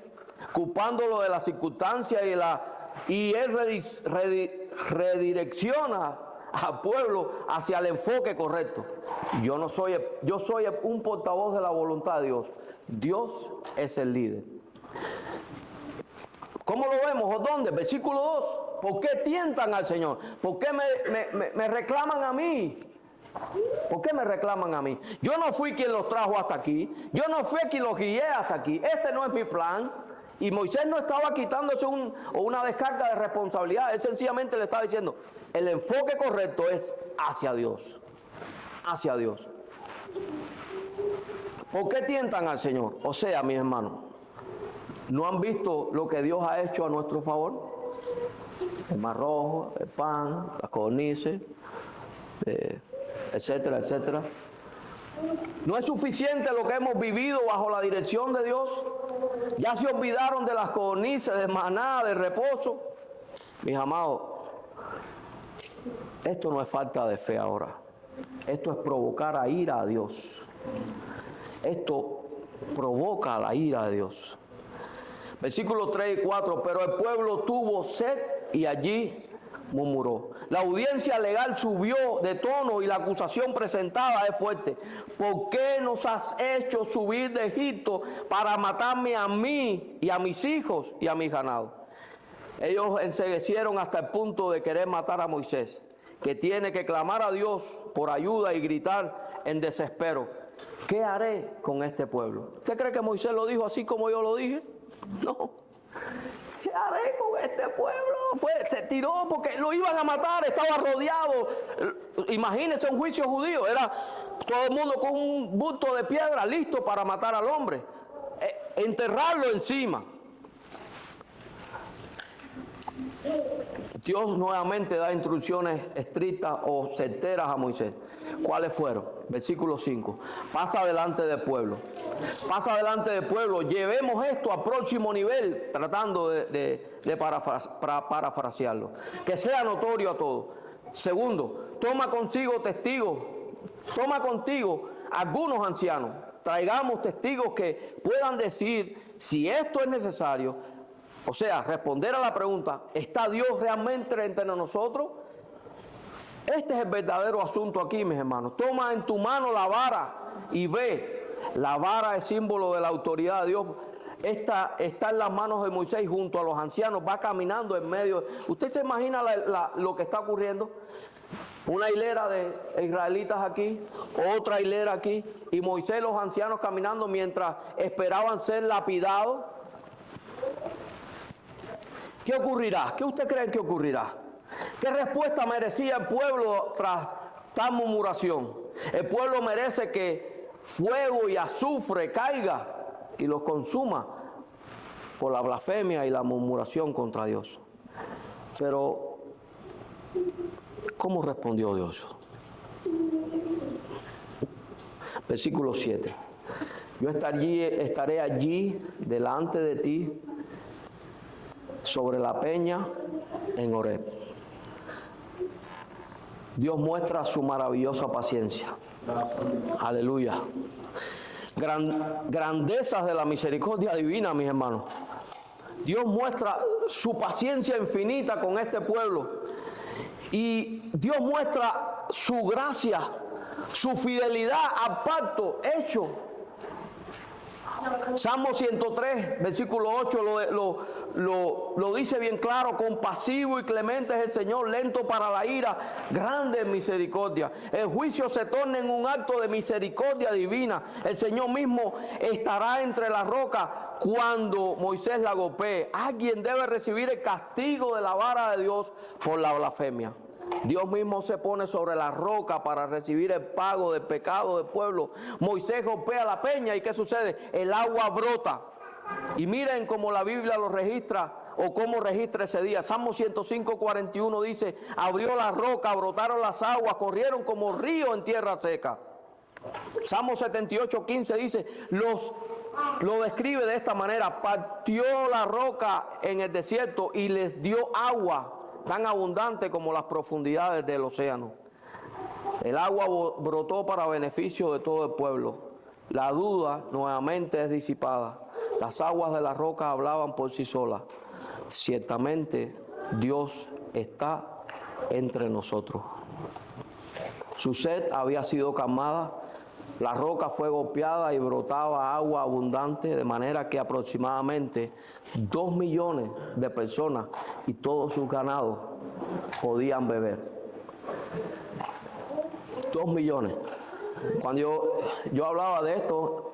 culpándolo de las circunstancias y él redirecciona al pueblo hacia el enfoque correcto. Yo soy un portavoz de la voluntad de Dios. Dios es el líder. ¿Cómo lo vemos? ¿O dónde? Versículo 2. ¿Por qué tientan al Señor? ¿Por qué me reclaman a mí? ¿Por qué me reclaman a mí? Yo no fui quien los trajo hasta aquí. Yo no fui quien los guié hasta aquí. Este no es mi plan. Y Moisés no estaba quitándose una descarga de responsabilidad. Él sencillamente le estaba diciendo, el enfoque correcto es hacia Dios. Hacia Dios. ¿Por qué tientan al Señor? O sea, mis hermanos, ¿no han visto lo que Dios ha hecho a nuestro favor? El mar rojo, el pan, las codornices, etcétera, etcétera. ¿No es suficiente lo que hemos vivido bajo la dirección de Dios? Ya se olvidaron de las codornices, de maná, de reposo. Mis amados, esto no es falta de fe ahora. Esto es provocar a ira a Dios. Esto provoca la ira de Dios. Versículos 3 y 4, pero el pueblo tuvo sed y allí murmuró. La audiencia legal subió de tono y la acusación presentada es fuerte. ¿Por qué nos has hecho subir de Egipto para matarme a mí y a mis hijos y a mis ganados? Ellos enceguecieron hasta el punto de querer matar a Moisés, que tiene que clamar a Dios por ayuda y gritar en desespero, ¿qué haré con este pueblo? ¿Usted cree que Moisés lo dijo así como yo lo dije? No. ¿Qué haré con este pueblo? Se tiró porque lo iban a matar, estaba rodeado. Imagínense un juicio judío, era todo el mundo con un bulto de piedra listo para matar al hombre, enterrarlo encima. Dios nuevamente da instrucciones estrictas o certeras a Moisés. ¿Cuáles fueron? Versículo 5. Pasa delante del pueblo. Pasa delante del pueblo. Llevemos esto a próximo nivel, tratando de parafrasearlo. Que sea notorio a todos. Segundo, toma consigo testigos. Toma contigo algunos ancianos. Traigamos testigos que puedan decir si esto es necesario. O sea, responder a la pregunta, ¿está Dios realmente entre nosotros? Este es el verdadero asunto aquí, mis hermanos. Toma en tu mano la vara y ve. La vara es símbolo de la autoridad de Dios. Esta está en las manos de Moisés junto a los ancianos. Va caminando en medio. ¿Usted se imagina lo que está ocurriendo? Una hilera de israelitas aquí, otra hilera aquí, y Moisés y los ancianos caminando mientras esperaban ser lapidados. ¿Qué ocurrirá? ¿Qué usted cree que ocurrirá? ¿Qué respuesta merecía el pueblo tras tal murmuración? El pueblo merece que fuego y azufre caiga y los consuma por la blasfemia y la murmuración contra Dios. Pero, ¿cómo respondió Dios? Versículo 7. Yo estaré allí delante de ti sobre la peña en Horeb. Dios muestra su maravillosa paciencia. Aleluya. Grandezas de la misericordia divina, mis hermanos. Dios muestra su paciencia infinita con este pueblo. Y Dios muestra su gracia, su fidelidad al pacto hecho. Salmo 103, versículo 8 lo dice bien claro: compasivo y clemente es el Señor, lento para la ira, grande en misericordia. El juicio se torna en un acto de misericordia divina. El Señor mismo estará entre las rocas cuando Moisés la golpee. Alguien debe recibir el castigo de la vara de Dios por la blasfemia. Dios mismo se pone sobre la roca para recibir el pago del pecado del pueblo. Moisés golpea la peña y ¿qué sucede? El agua brota. Y miren cómo la Biblia lo registra o cómo registra ese día. Salmo 105:41 dice, abrió la roca, brotaron las aguas, corrieron como río en tierra seca. Salmo 78:15 dice, lo describe de esta manera, partió la roca en el desierto y les dio agua tan abundante como las profundidades del océano. El agua brotó para beneficio de todo el pueblo. La duda nuevamente es disipada. Las aguas de la roca hablaban por sí solas. Ciertamente Dios está entre nosotros. Su sed había sido calmada. La roca fue golpeada y brotaba agua abundante, de manera que aproximadamente 2 millones de personas y todos sus ganados podían beber. 2 millones. Cuando yo hablaba de esto,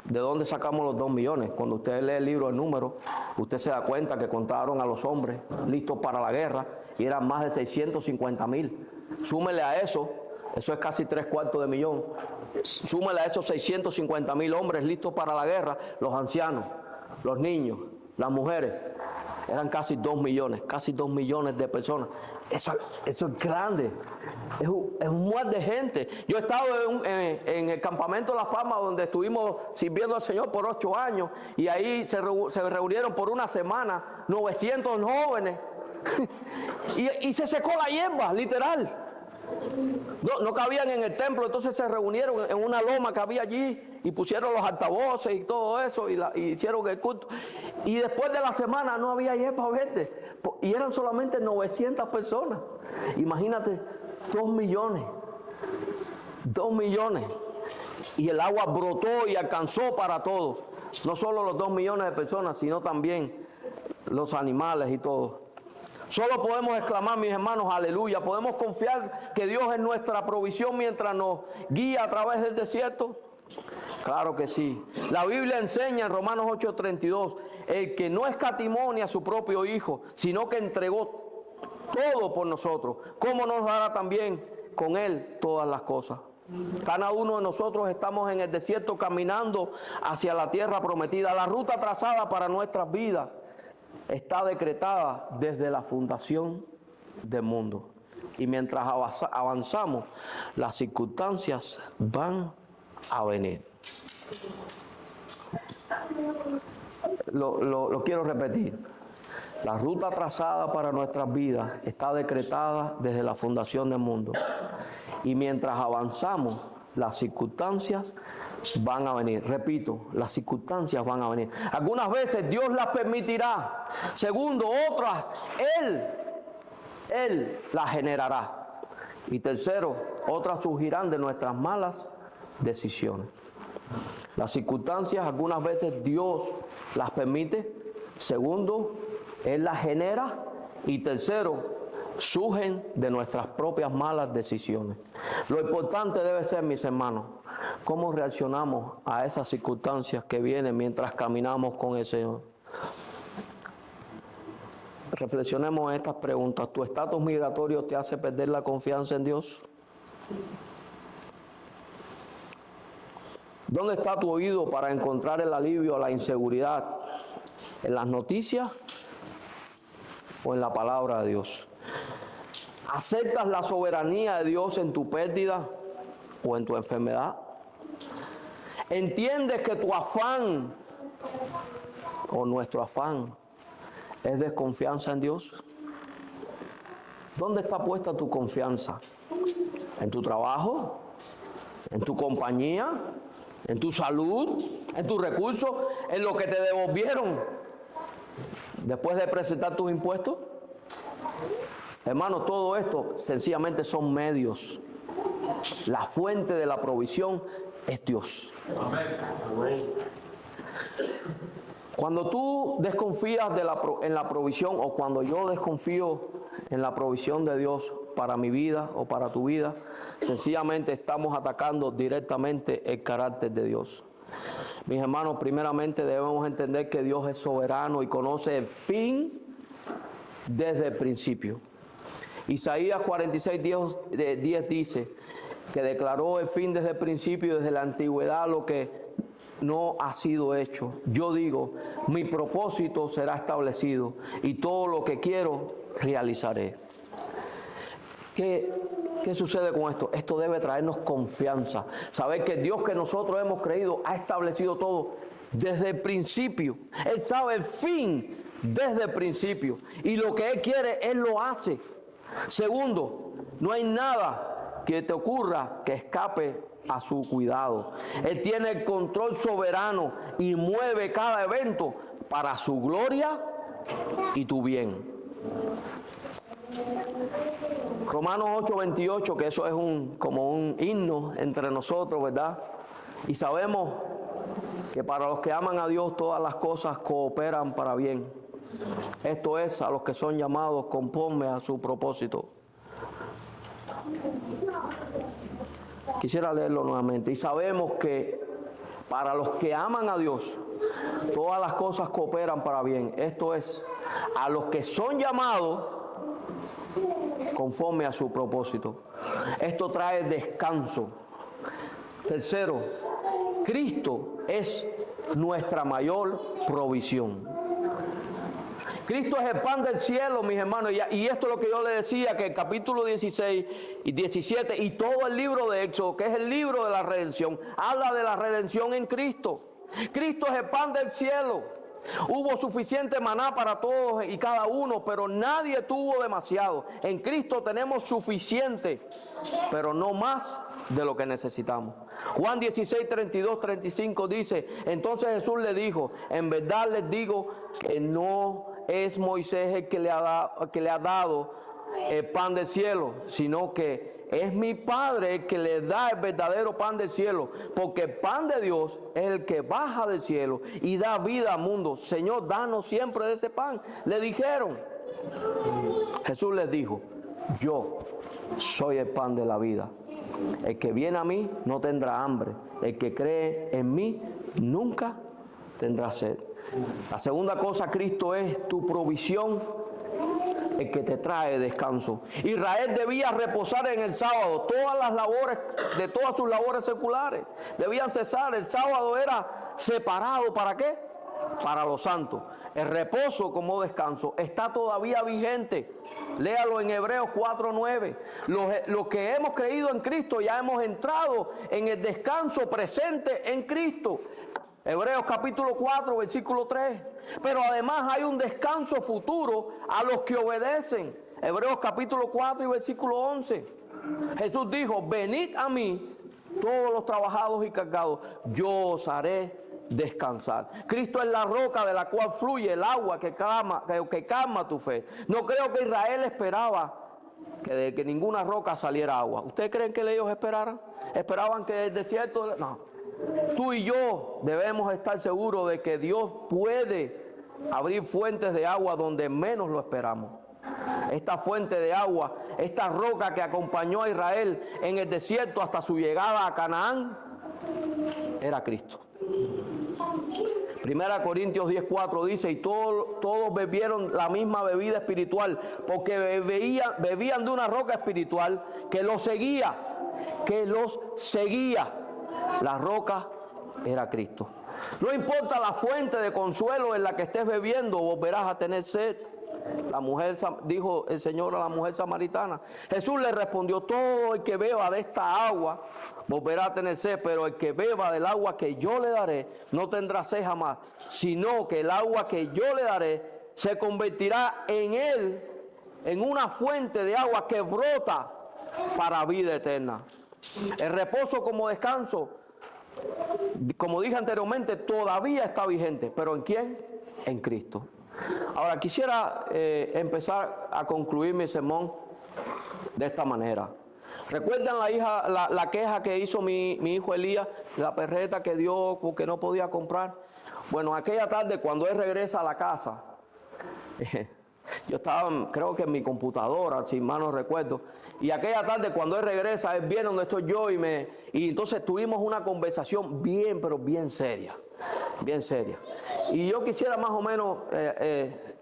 ¿de dónde sacamos los 2 millones? Cuando usted lee el libro de Números, usted se da cuenta que contaron a los hombres listos para la guerra y eran más de 650,000. Súmele a eso es casi 3/4 de millón. Súmele a esos 650,000 hombres listos para la guerra, los ancianos, los niños, las mujeres. Eran casi 2 millones, casi 2 millones de personas. Eso es grande. Es un mar de gente. Yo he estado en el campamento de Las Palmas, donde estuvimos sirviendo al Señor por 8 años, y ahí se reunieron por una semana 900 jóvenes. y se secó la hierba, literal. No cabían en el templo, entonces se reunieron en una loma que había allí y pusieron los altavoces y todo eso y hicieron el culto. Y después de la semana no había hierba verde y eran solamente 900 personas. Imagínate, 2 millones. 2 millones. Y el agua brotó y alcanzó para todos. No solo los 2 millones de personas, sino también los animales y todo. Solo podemos exclamar, mis hermanos, aleluya. Podemos confiar que Dios es nuestra provisión mientras nos guía a través del desierto. Claro que sí. La Biblia enseña en Romanos 8:32, el que no escatimó ni a su propio Hijo, sino que entregó todo por nosotros, ¿cómo nos dará también con Él todas las cosas? Cada uno de nosotros estamos en el desierto caminando hacia la tierra prometida. La ruta trazada para nuestras vidas está decretada desde la fundación del mundo. Y mientras avanzamos, las circunstancias van a venir. Lo quiero repetir. La ruta trazada para nuestras vidas está decretada desde la fundación del mundo. Y mientras avanzamos, las circunstancias van a venir. Repito, las circunstancias van a venir. Algunas veces Dios las permitirá. Segundo, otras, Él las generará. Y tercero, otras surgirán de nuestras malas decisiones. Las circunstancias algunas veces Dios las permite. Segundo, Él las genera. Y tercero, surgen de nuestras propias malas decisiones. Lo importante debe ser, mis hermanos, cómo reaccionamos a esas circunstancias que vienen mientras caminamos con el Señor. Reflexionemos en estas preguntas. ¿Tu estatus migratorio te hace perder la confianza en Dios? ¿Dónde está tu oído para encontrar el alivio a la inseguridad? ¿En las noticias o en la palabra de Dios? ¿Aceptas la soberanía de Dios en tu pérdida o en tu enfermedad? ¿Entiendes que tu afán o nuestro afán es desconfianza en Dios? ¿Dónde está puesta tu confianza? ¿En tu trabajo? ¿En tu compañía? ¿En tu salud? ¿En tus recursos? ¿En lo que te devolvieron después de presentar tus impuestos? Hermano, todo esto sencillamente son medios. La fuente de la provisión es Dios. Amén. Cuando tú desconfías en la provisión, o cuando yo desconfío en la provisión de Dios para mi vida o para tu vida, sencillamente estamos atacando directamente el carácter de Dios. Mis hermanos, primeramente debemos entender que Dios es soberano y conoce el fin desde el principio. Isaías 46:10 dice que declaró el fin desde el principio, desde la antigüedad, lo que no ha sido hecho. Yo digo, mi propósito será establecido y todo lo que quiero realizaré. ¿Qué sucede con esto? Esto debe traernos confianza. Saber que Dios que nosotros hemos creído ha establecido todo desde el principio. Él sabe el fin desde el principio. Y lo que Él quiere, Él lo hace. Segundo, no hay nada que te ocurra que escape a su cuidado. Él tiene el control soberano y mueve cada evento para su gloria y tu bien. Romanos 8:28, que eso es como un himno entre nosotros, ¿verdad? Y sabemos que para los que aman a Dios todas las cosas cooperan para bien. Esto es, a los que son llamados conforme a su propósito. Quisiera leerlo nuevamente. Y sabemos que para los que aman a Dios, todas las cosas cooperan para bien. Esto es, a los que son llamados conforme a su propósito. Esto trae descanso. Tercero, Cristo es nuestra mayor provisión. Cristo es el pan del cielo, mis hermanos, y esto es lo que yo le decía, que el capítulo 16 y 17 y todo el libro de Éxodo, que es el libro de la redención, habla de la redención en Cristo. Cristo es el pan del cielo. Hubo suficiente maná para todos y cada uno, pero nadie tuvo demasiado. En Cristo tenemos suficiente, pero no más de lo que necesitamos. Juan 16, 32, 35 dice, entonces Jesús le dijo, en verdad les digo que no es Moisés el que le ha dado el pan del cielo, sino que es mi Padre el que le da el verdadero pan del cielo, porque el pan de Dios es el que baja del cielo y da vida al mundo. Señor, danos siempre de ese pan. Le dijeron, Jesús les dijo, yo soy el pan de la vida. El que viene a mí no tendrá hambre. El que cree en mí nunca tendrá sed. La segunda cosa, Cristo es tu provisión, el que te trae descanso. Israel debía reposar en el sábado. Todas las labores, de todas sus labores seculares, debían cesar. El sábado era separado, ¿para qué? Para los santos. El reposo como descanso está todavía vigente. Léalo en Hebreos 4:9. Los que hemos creído en Cristo ya hemos entrado en el descanso presente en Cristo. Hebreos capítulo 4, versículo 3. Pero además hay un descanso futuro a los que obedecen. Hebreos capítulo 4 y versículo 11. Jesús dijo, venid a mí todos los trabajados y cargados, yo os haré descansar. Cristo es la roca de la cual fluye el agua que calma tu fe. No creo que Israel esperaba que de que ninguna roca saliera agua. ¿Ustedes creen que ellos esperaran? ¿Esperaban que del desierto? No. Tú y yo debemos estar seguros de que Dios puede abrir fuentes de agua donde menos lo esperamos. Esta fuente de agua, esta roca que acompañó a Israel en el desierto hasta su llegada a Canaán, era Cristo. 1 Corintios 10:4 dice, y todos bebieron la misma bebida espiritual, porque bebían de una roca espiritual que los seguía. La roca era Cristo. No importa la fuente de consuelo en la que estés bebiendo, volverás a tener sed. La mujer, dijo el Señor a la mujer samaritana. Jesús le respondió, todo el que beba de esta agua volverá a tener sed, pero el que beba del agua que yo le daré no tendrá sed jamás, sino que el agua que yo le daré se convertirá en él en una fuente de agua que brota para vida eterna. El reposo como descanso, como dije anteriormente, todavía está vigente. ¿Pero en quién? En Cristo. Ahora quisiera empezar a concluir mi sermón de esta manera. ¿Recuerdan la queja que hizo mi hijo Elías, la perreta que dio porque no podía comprar? Bueno, aquella tarde cuando él regresa a la casa, yo estaba, creo que en mi computadora, si mal no recuerdo, y aquella tarde cuando él regresa, él viene donde estoy yo y entonces tuvimos una conversación bien, pero bien seria. bien seria. Y yo quisiera más o menos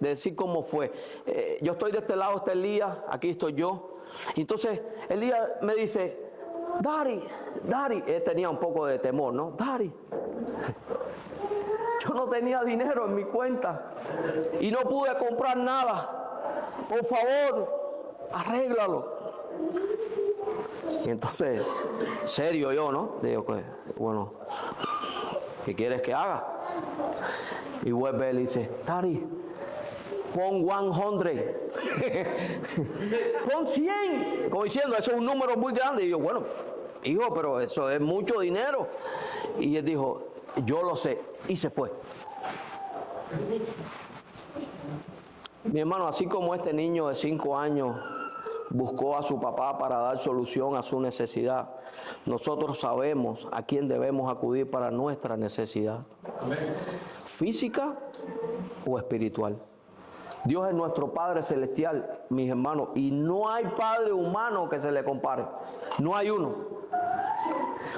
decir cómo fue. Yo estoy de este lado, está Elías, aquí estoy yo. Entonces Elías me dice, Daddy, él tenía un poco de temor, ¿no? Daddy, yo no tenía dinero en mi cuenta y no pude comprar nada. Por favor, arréglalo. Y entonces, serio yo, ¿no? Digo, bueno, ¿qué quieres que haga? Y vuelve él y dice, Daddy, pon 100. Pon 100. Como diciendo, eso es un número muy grande. Y yo, bueno, hijo, pero eso es mucho dinero. Y él dijo, yo lo sé. Y se fue. Mi hermano, así como este niño de 5 años buscó a su papá para dar solución a su necesidad, nosotros sabemos a quién debemos acudir para nuestra necesidad, física o espiritual. Dios es nuestro Padre Celestial, mis hermanos, y no hay Padre humano que se le compare. No hay uno.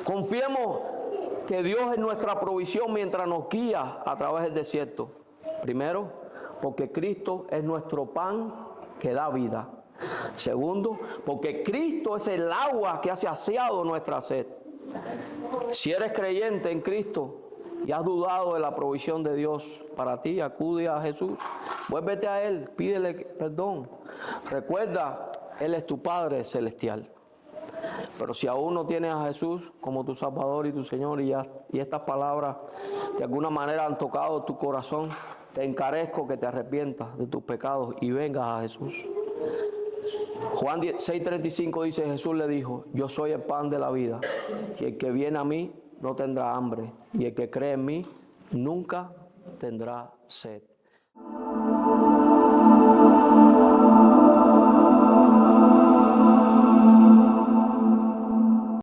Confiemos que Dios es nuestra provisión mientras nos guía a través del desierto. Primero, porque Cristo es nuestro pan que da vida. Segundo, porque Cristo es el agua que ha saciado nuestra sed. Si eres creyente en Cristo y has dudado de la provisión de Dios para ti, acude a Jesús, vuélvete a Él, pídele perdón. Recuerda, Él es tu Padre Celestial. Pero si aún no tienes a Jesús como tu Salvador y tu Señor y estas palabras de alguna manera han tocado tu corazón, te encarezco que te arrepientas de tus pecados y vengas a Jesús. Juan 6:35 dice, Jesús le dijo, yo soy el pan de la vida, y el que viene a mí no tendrá hambre, y el que cree en mí nunca tendrá sed.